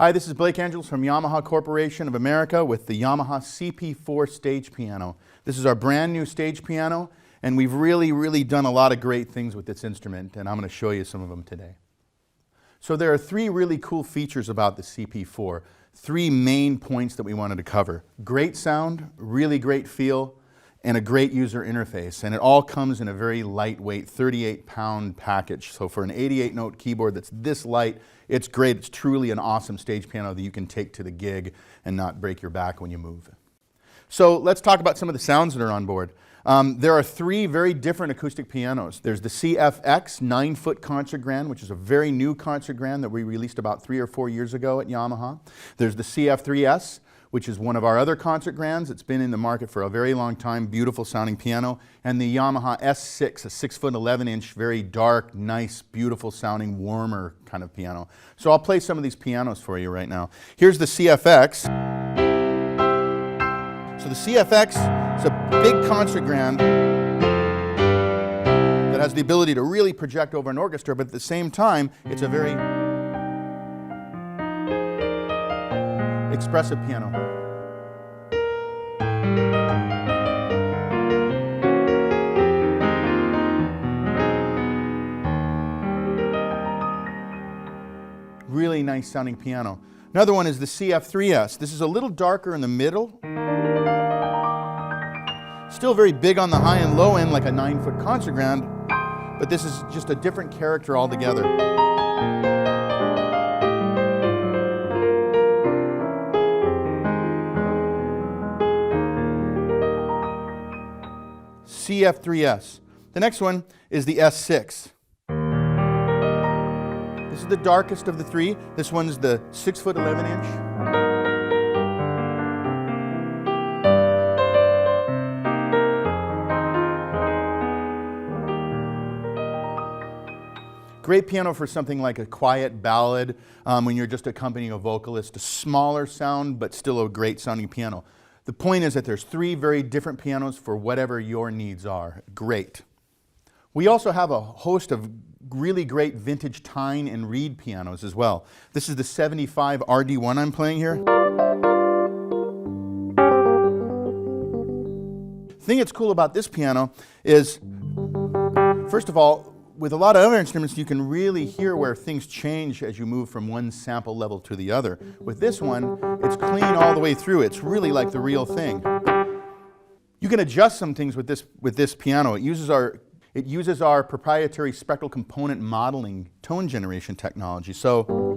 Hi, this is Blake Angels from Yamaha Corporation of America with the Yamaha CP4 Stagepiano. This is our brand new stage piano, and we've really done a lot of great things with this instrument, and I'm going to show you some of them today. So there are three really cool features about the CP4, three main points that we wanted to cover. Great sound, really great feel, and a great user interface. And it all comes in a very lightweight 38-pound package. So for an 88-note keyboard that's this light, it's great. It's truly an awesome stage piano that you can take to the gig and not break your back when you move. So let's talk about some of the sounds that are on board. There are three very different acoustic pianos. There's the CFX 9-foot concert grand, which is a very new concert grand that we released about 3 or 4 years ago at Yamaha. There's the CF3S, which is one of our other concert grands. It's been in the market for a very long time, beautiful sounding piano. And the Yamaha S6, a 6-foot 11-inch, very dark, nice, beautiful sounding, warmer kind of piano. So I'll play some of these pianos for you right now. Here's the CFX. So the CFX is a big concert grand that has the ability to really project over an orchestra, but at the same time, it's a very expressive piano. Really nice sounding piano. Another one is the CF3S. This is a little darker in the middle. Still very big on the high and low end like a 9-foot concert grand, but this is just a different character altogether. CF3S. The next one is the S6. This is the darkest of the three. This one's the 6-foot 11-inch. Great piano for something like a quiet ballad when you're just accompanying a vocalist. A smaller sound, but still a great sounding piano. The point is that there's three very different pianos for whatever your needs are. Great. We also have a host of really great vintage Tyne and Reed pianos as well. This is the 75 RD1 I'm playing here. The thing that's cool about this piano is, first of all, with a lot of other instruments, you can really hear where things change as you move from one sample level to the other. With this one, it's clean all the way through. It's really like the real thing. You can adjust some things with this piano. It uses our proprietary spectral component modeling tone generation technology. So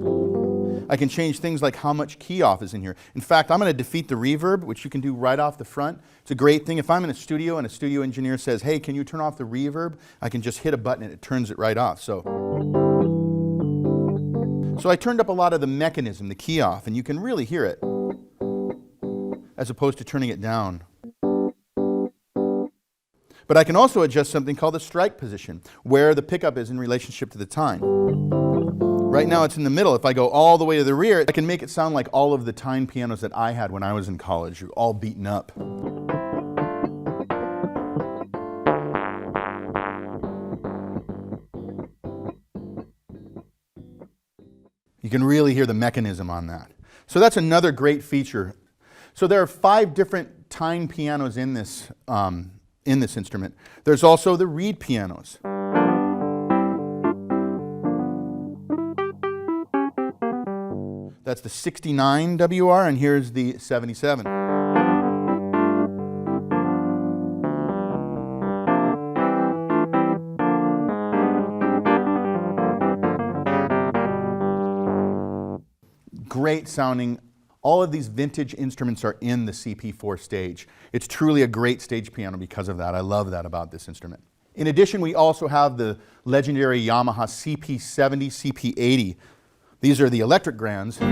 I can change things like how much key off is in here. In fact, I'm going to defeat the reverb, which you can do right off the front. It's a great thing. If I'm in a studio and a studio engineer says, hey, can you turn off the reverb? I can just hit a button and it turns it right off. So I turned up a lot of the mechanism, the key off, and you can really hear it as opposed to turning it down. But I can also adjust something called the strike position, where the pickup is in relationship to the time. Right now it's in the middle. If I go all the way to the rear, I can make it sound like all of the Tyne pianos that I had when I was in college, all beaten up. You can really hear the mechanism on that. So that's another great feature. So there are 5 different Tyne pianos in this instrument. There's also the Reed pianos. That's the 69 WR, and here's the 77. Great sounding. All of these vintage instruments are in the CP4 stage. It's truly a great stage piano because of that. I love that about this instrument. In addition, we also have the legendary Yamaha CP70, CP80. These are the electric grands. That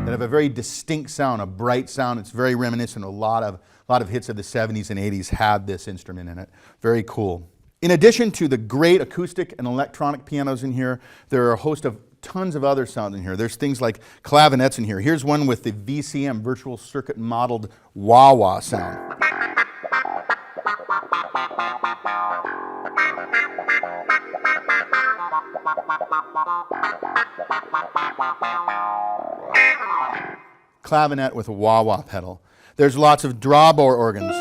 have a very distinct sound, a bright sound. It's very reminiscent. A lot of hits of the 70s and 80s had this instrument in it. Very cool. In addition to the great acoustic and electronic pianos in here, there are a host of tons of other sounds in here. There's things like clavinets in here. Here's one with the VCM, virtual circuit modeled wah-wah sound. Clavinet with a wah-wah pedal. There's lots of drawbore organs.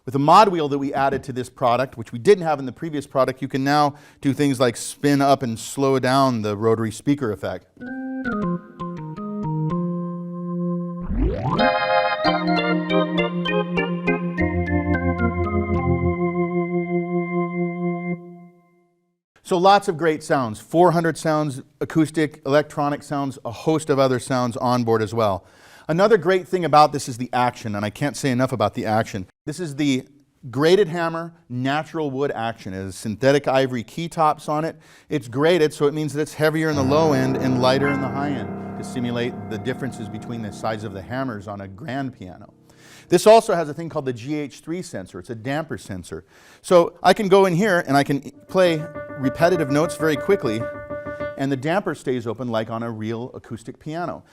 With the mod wheel that we added to this product, which we didn't have in the previous product, you can now do things like spin up and slow down the rotary speaker effect. So lots of great sounds, 400 sounds, acoustic, electronic sounds, a host of other sounds on board as well. Another great thing about this is the action, and I can't say enough about the action. This is the graded hammer, natural wood action. It has synthetic ivory key tops on it. It's graded, so it means that it's heavier in the low end and lighter in the high end to simulate the differences between the size of the hammers on a grand piano. This also has a thing called the GH3 sensor. It's a damper sensor. So I can go in here and I can play repetitive notes very quickly, and the damper stays open like on a real acoustic piano.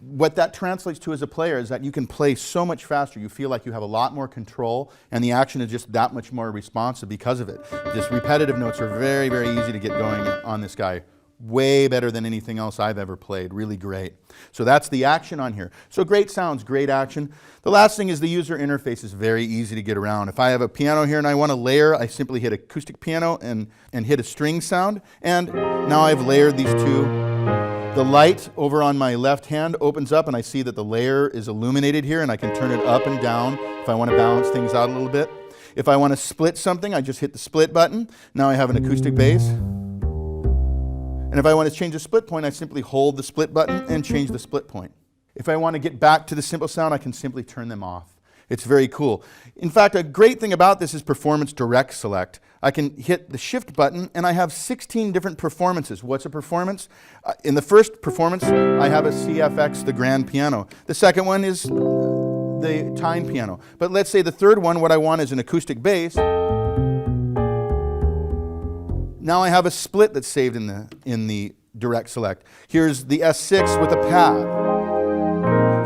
What that translates to as a player is that you can play so much faster. You feel like you have a lot more control, and the action is just that much more responsive because of it. Just repetitive notes are very, very easy to get going on this guy. Way better than anything else I've ever played. Really great. So that's the action on here. So great sounds, great action. The last thing is the user interface is very easy to get around. If I have a piano here and I want to layer, I simply hit acoustic piano and hit a string sound. And now I've layered these two. The light over on my left hand opens up and I see that the layer is illuminated here, and I can turn it up and down if I want to balance things out a little bit. If I want to split something, I just hit the split button. Now I have an acoustic bass. And if I want to change the split point, I simply hold the split button and change the split point. If I want to get back to the simple sound, I can simply turn them off. It's very cool. In fact, a great thing about this is performance direct select. I can hit the shift button and I have 16 different performances. What's a performance? In the first performance, I have a CFX, the grand piano. The second one is the Tyne piano. But let's say the third one, what I want is an acoustic bass. Now I have a split that's saved in the direct select. Here's the S6 with a pad.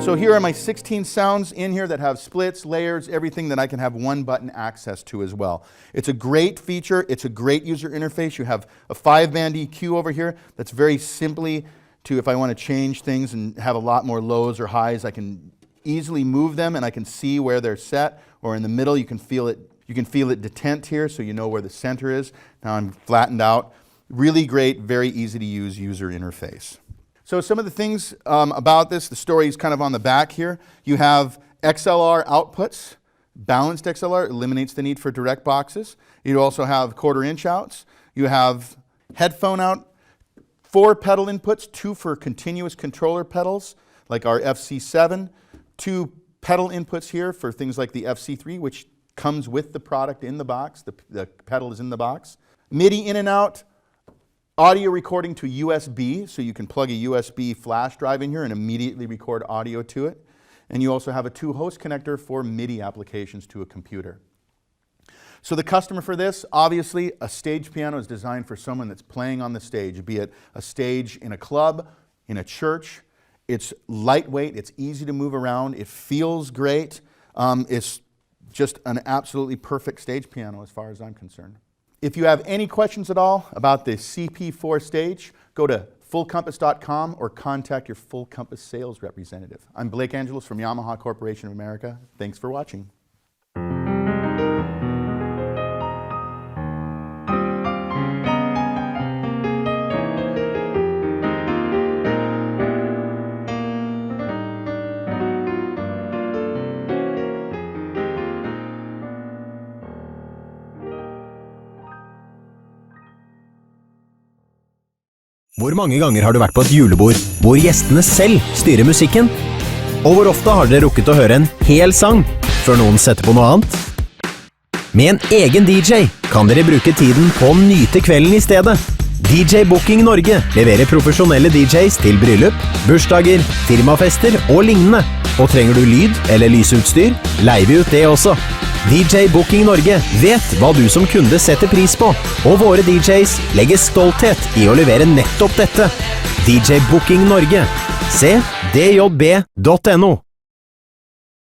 So here are my 16 sounds in here that have splits, layers, everything that I can have one button access to as well. It's a great feature. It's a great user interface. You have a 5-band EQ over here that's very simply to, if I want to change things and have a lot more lows or highs, I can easily move them and I can see where they're set. Or in the middle, you can feel it. You can feel it detent here, so you know where the center is. Now I'm flattened out. Really great, very easy to use user interface. So some of the things about this, the story is kind of on the back here. You have XLR outputs. Balanced XLR eliminates the need for direct boxes. You also have 1/4-inch outs. You have headphone out, 4 pedal inputs, 2 for continuous controller pedals, like our FC7, 2 pedal inputs here for things like the FC3, which comes with the product in the box. The pedal is in the box. MIDI in and out, audio recording to USB, so you can plug a USB flash drive in here and immediately record audio to it. And you also have a 2-host connector for MIDI applications to a computer. So the customer for this, obviously, a stage piano is designed for someone that's playing on the stage, be it a stage in a club, in a church. It's lightweight, it's easy to move around, it feels great. It's just an absolutely perfect stage piano as far as I'm concerned. If you have any questions at all about the CP4 Stage, go to fullcompass.com or contact your Full Compass sales representative. I'm Blake Angelos from Yamaha Corporation of America. Thanks for watching. Hvor mange ganger har du vært på et julebord hvor gjestene selv styrer musikken? Og hvor ofte har dere rukket å høre en hel sang før noen setter på noe annet? Med en egen DJ kan dere bruke tiden på å nyte kvelden i stedet. DJ Booking Norge leverer profesjonelle DJs til bryllup, bursdager, firmafester og lignende. Og trenger du lyd eller lysutstyr, leier vi ut det også. DJ Booking Norge vet hva du som kunde setter pris på, og våre DJs legger stolthet i å levere nettopp dette. DJ Booking Norge. Se djb.no.